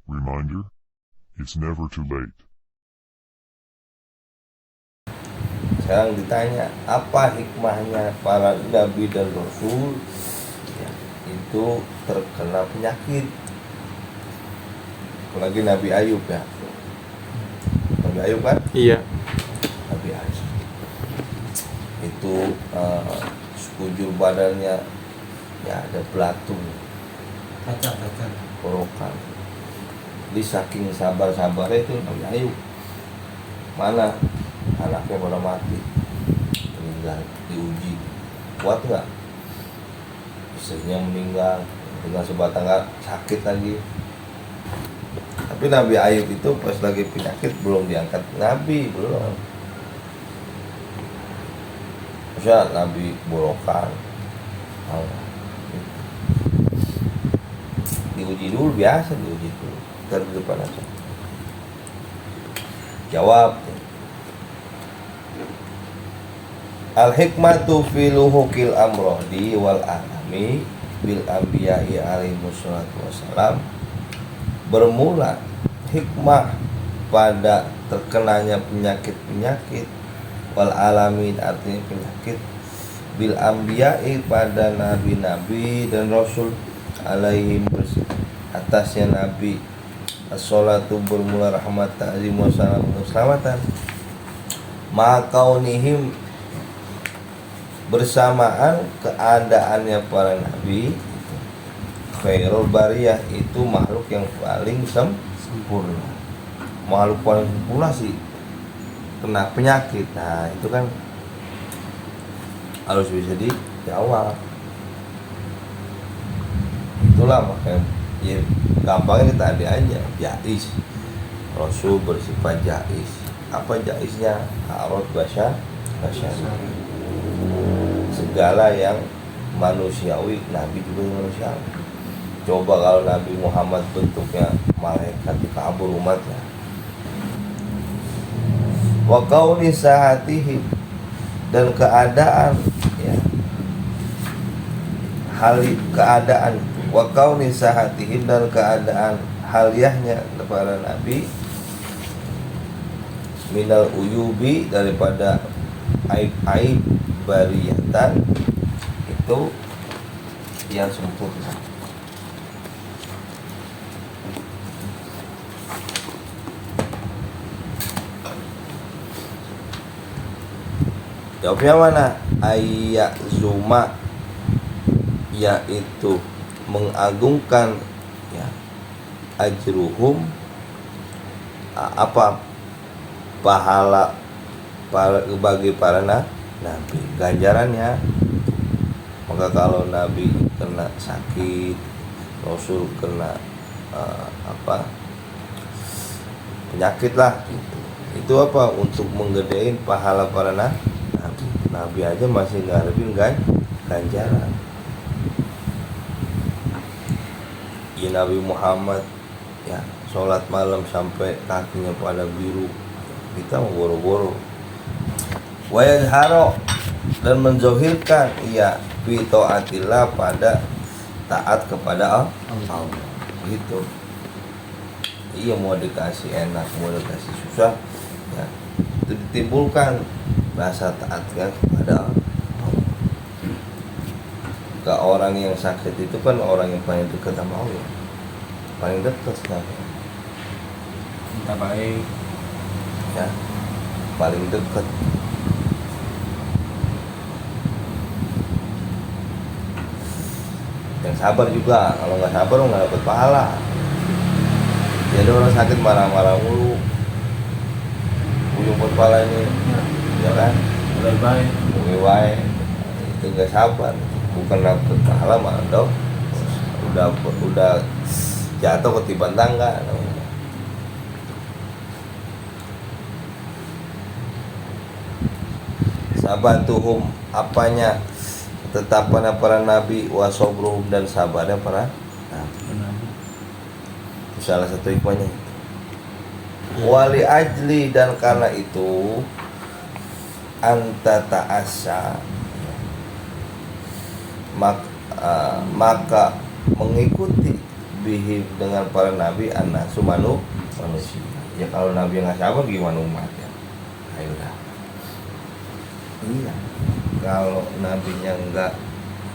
Reminder, it's never too late. Sekarang ditanya, apa hikmahnya para nabi dan rasul ya, itu terkena penyakit? Apalagi Nabi Ayub ya. Nabi Ayub kan? Iya. Nabi Ayub itu sekujur badannya ya ada belatung, Kaca. korokan. Di saking sabar-sabarnya itu Nabi Ayub, mana anaknya pada mati, meninggal, diuji kuat nggak, istrinya meninggal dengan sebatang sakit lagi. Tapi Nabi Ayub itu pas lagi penyakit belum diangkat Nabi, belum. Maksudnya Nabi borokan, diuji dulu, biasa diuji dulu, ntar di depan aja jawab. Al hikmatu fi luhukil amrodi wal alami bil anbiya'i alaihi wassalatu wassalam. Bermula hikmah pada terkenanya penyakit-penyakit, wal alamin artinya penyakit, bil anbiya'i pada nabi-nabi dan rasul, alaihim atasnya nabi, as-salatu bermula rahmat ta'zim wa salam keselamatan, makaunihim bersamaan keadaannya para nabi, khairul bariyah itu makhluk yang paling sempurna. Makhluk paling sempurna sih kena penyakit. Nah itu kan harus bisa dijawab. Itulah makanya ya, gampangnya kita ada aja jais. Rasul bersifat jais. Apa jaisnya? Arad basya segala yang manusiawi, Nabi juga manusiawi. Coba kalau Nabi Muhammad bentuknya malaikat, dikabur umatnya. Wa qauli sahatihi, dan keadaan ya, keadaan wa qauli sahatihi, dan keadaan haliahnya kepada Nabi, minal uyubi, daripada aib-aib bariyatan itu yang sempurna. Jawabnya mana? Ayat zuma, yaitu mengagungkan ya, ajruhum, apa pahala bagi para nabi, ganjarannya. Maka kalau nabi kena sakit, rasul kena penyakit lah gitu. Itu apa? Untuk menggedein pahala para nabi. Nabi aja masih ngarepin ganjaran. Ya Nabi Muhammad ya sholat malam sampai kakinya pada biru, kita mau boro-boro. Wa yazharo, dan menzohirkan ia fi taatillah, pada taat kepada Allah. Gitu. Iya, mau dikasih enak, mau dikasih susah ya, itu ditimbulkan rasa taatnya kepada Allah. Ke orang yang sakit itu kan orang yang paling dekat sama Allah, paling dekat sekali. Minta baik. Ya, paling dekat. Yang sabar juga, kalau nggak sabar nggak dapat pahala. Jadi orang sakit marah-marah mulu, ujung kepala ini, ya kan? Baik. Baik, itu nggak sabar, bukan dapat pahala malah dong. Udah jatuh ketiban tangga. Sabatuhum, apanya tetapan para nabi, wasobruhum, dan sabarnya para nabi. Salah satu hikmahnya. Wali ajli, dan karena itu anta ta'asa, maka mengikuti bihim dengan para nabi annasu manusia. Ya kalau nabi nggak sabar gimana umatnya? Ayo dah. Iya. Kalau nabinya nggak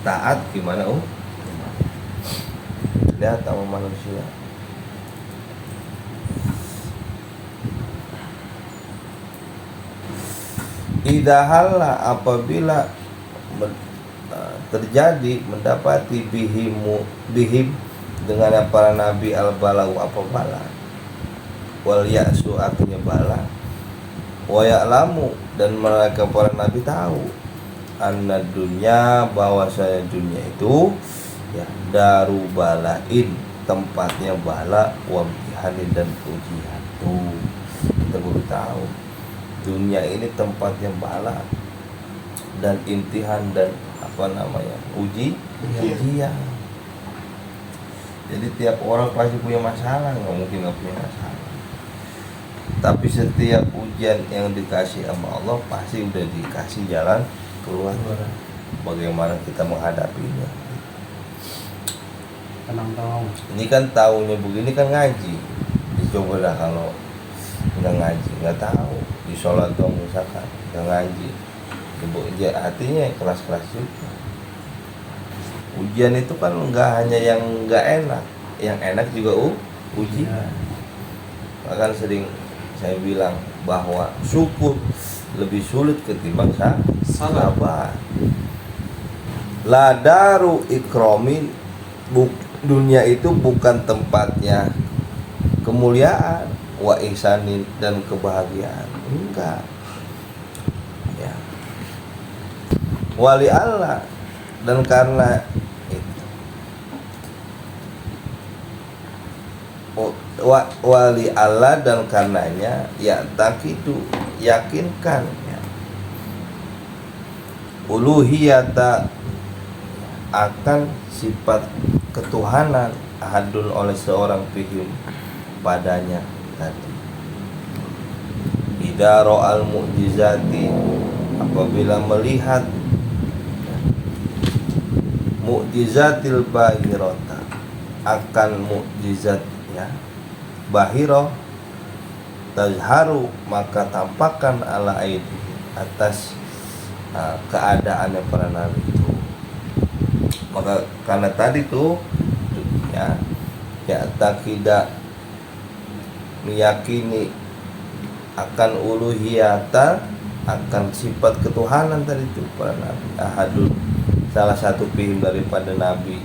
taat gimana lihat sama manusia. Idahalla apabila terjadi mendapati bihim dengan para nabi al-balau apa bala wal ya'su artinya bala wa ya'lamu dan mereka para nabi tahu anna dunya bahwasanya dunia itu ya daru balain tempatnya bala wa imtihanin dan ujian. Tuh kita baru tahu dunia ini tempatnya bala dan imtihan dan ujian. Jadi tiap orang pasti punya masalah, nggak mungkin nggak punya masalah. Tapi setiap ujian yang dikasih sama Allah pasti udah dikasih jalan keluar. Bagaimana kita menghadapinya? Tenang. Ini kan tahunya begini kan ngaji. Dicoba dah kalau nggak ngaji, nggak tahu. Di sholat dong misalkan nggak ngaji. Artinya kelas-kelas juga. Ujian itu kan nggak hanya yang nggak enak, yang enak juga ujian. Bahkan sering saya bilang bahwa syukur lebih sulit ketimbang sabar. La daru ikromin, dunia itu bukan tempatnya kemuliaan, wa ihsanin dan kebahagiaan. Enggak. Ya. Wali Allah dan karena itu wali Allah dan karenanya ya takidu yakinkan ya. Uluhiyata akan sifat ketuhanan ahadun oleh seorang fihim padanya tadi. Idaro al mu'jizati apabila melihat mu'jizatil bahirota akan mu'jizatnya bahiro tazharu maka tampakkan ala aidi atas keadaannya para nabi itu. Maka karena tadi tuh ya tak tidak meyakini akan uluhiyata akan sifat ketuhanan tadi itu para nabi ahadun salah satu pihim daripada nabi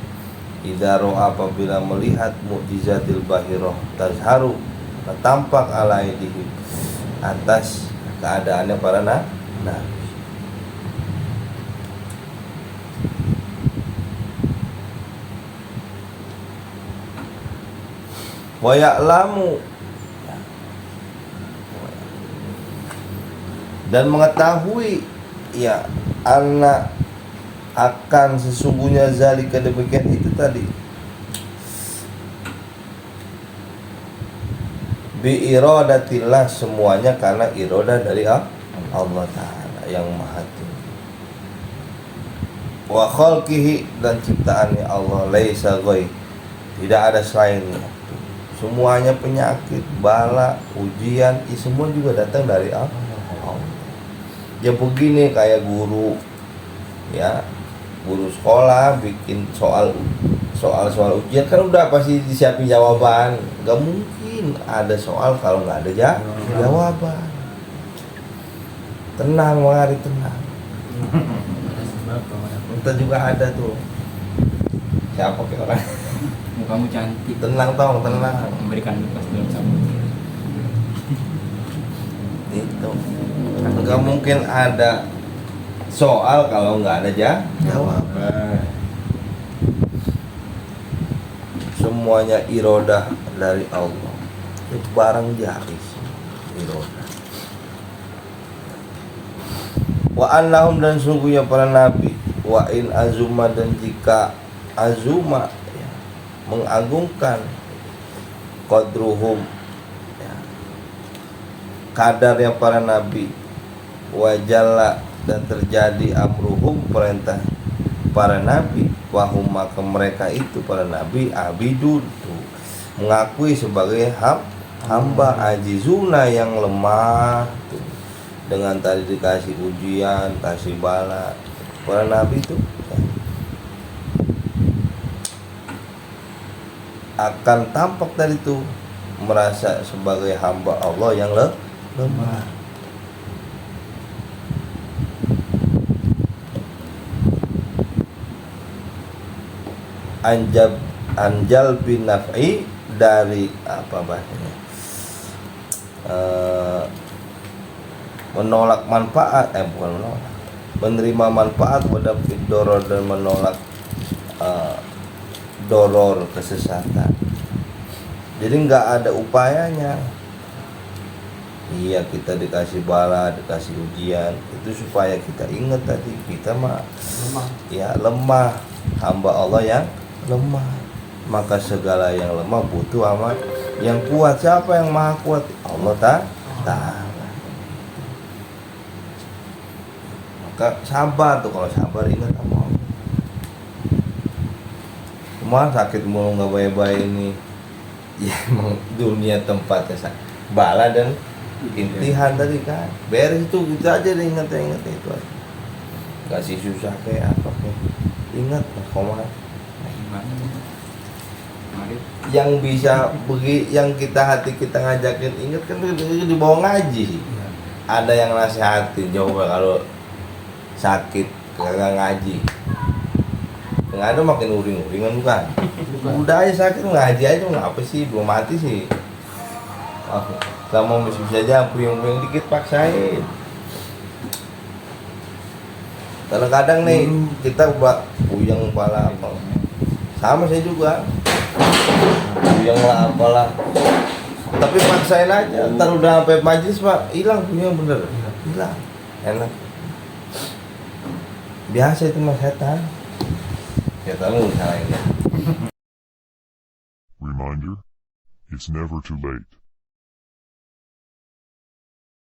idaro apabila melihat mukjizatil bahiroh tazharu tampak alaidihim atas keadaannya para nabi. Wa ya'lamu dan mengetahui ya anak akan sesungguhnya zalika demikian itu tadi bi iradatillah semuanya karena iradah dari Allah Ta'ala yang maha tinggi wa khalqihi dan ciptaannya Allah laisa ghaib tidak ada selainnya. Semuanya penyakit, bala, ujian, semua juga datang dari Allah. Ya begini kayak guru, ya guru sekolah bikin soal ujian kan udah pasti disiapin jawaban. Gak mungkin ada soal kalau nggak ada jawaban. Tenang, mari tenang. Kita juga ada tuh. Siapa kayak orang? Mukamu cantik. Tenang tong, tenang. Memberikan lukas dalam sabun. Itu nggak mungkin ada soal kalau nggak ada jawaban. Semuanya irodah dari Allah. Itu barang jaris irodah. Wa annahum dan sungguhnya para nabi wa in azuma dan jika azuma mengagungkan qadruhum ya, kadarnya para nabi wajalla dan terjadi amruhum perintah para nabi wahum maka mereka itu para nabi abidun tuh mengakui sebagai hamba ajizuna yang lemah tuh. Dengan tadi dikasih ujian, kasih bala. Para nabi itu akan tampak tadi tuh merasa sebagai hamba Allah yang lemah. Anjal bin naf'i, dari apa bahasanya, menolak manfaat, bukan menolak, menerima manfaat pada doror dan menolak doror kesesatan. Jadi nggak ada upayanya. Iya, kita dikasih bala, dikasih ujian, itu supaya kita ingat tadi kita mah lemah, hamba Allah yang lemah. Maka segala yang lemah butuh amat yang kuat. Siapa yang maha kuat? Allah Ta'ala. Maka sabar tuh, kalau sabar ingat sama Allah. Cuma sakit mulu nggak baik-baik ini. Ya emang dunia tempatnya bala dan intihan tadi kan. Beres itu gitu aja deh, ingat itu aja. Kasih susah kayak apa kayak. Ingat koma. Yang bisa yang kita hati kita ngajakin ingat kan di bawah ngaji. Ada yang nasihatin, coba kalau sakit kagak ngaji. Nggak ada makin uring-uringan bukan? Udah aja sakit ngaji aja, ngapa sih, belum mati sih. Selama masih bisa aja puyeng-puyeng dikit paksain. Kadang-kadang nih kita puyeng kepala apa. Sama saya juga. Puyeng lah apalah. Tapi paksain aja. Ntar udah sampai majlis Pak, hilang puyeng bener. Hilang. Enak. Biasa itu mas setan. Setan lu salahin ya. Reminder, it's never too late.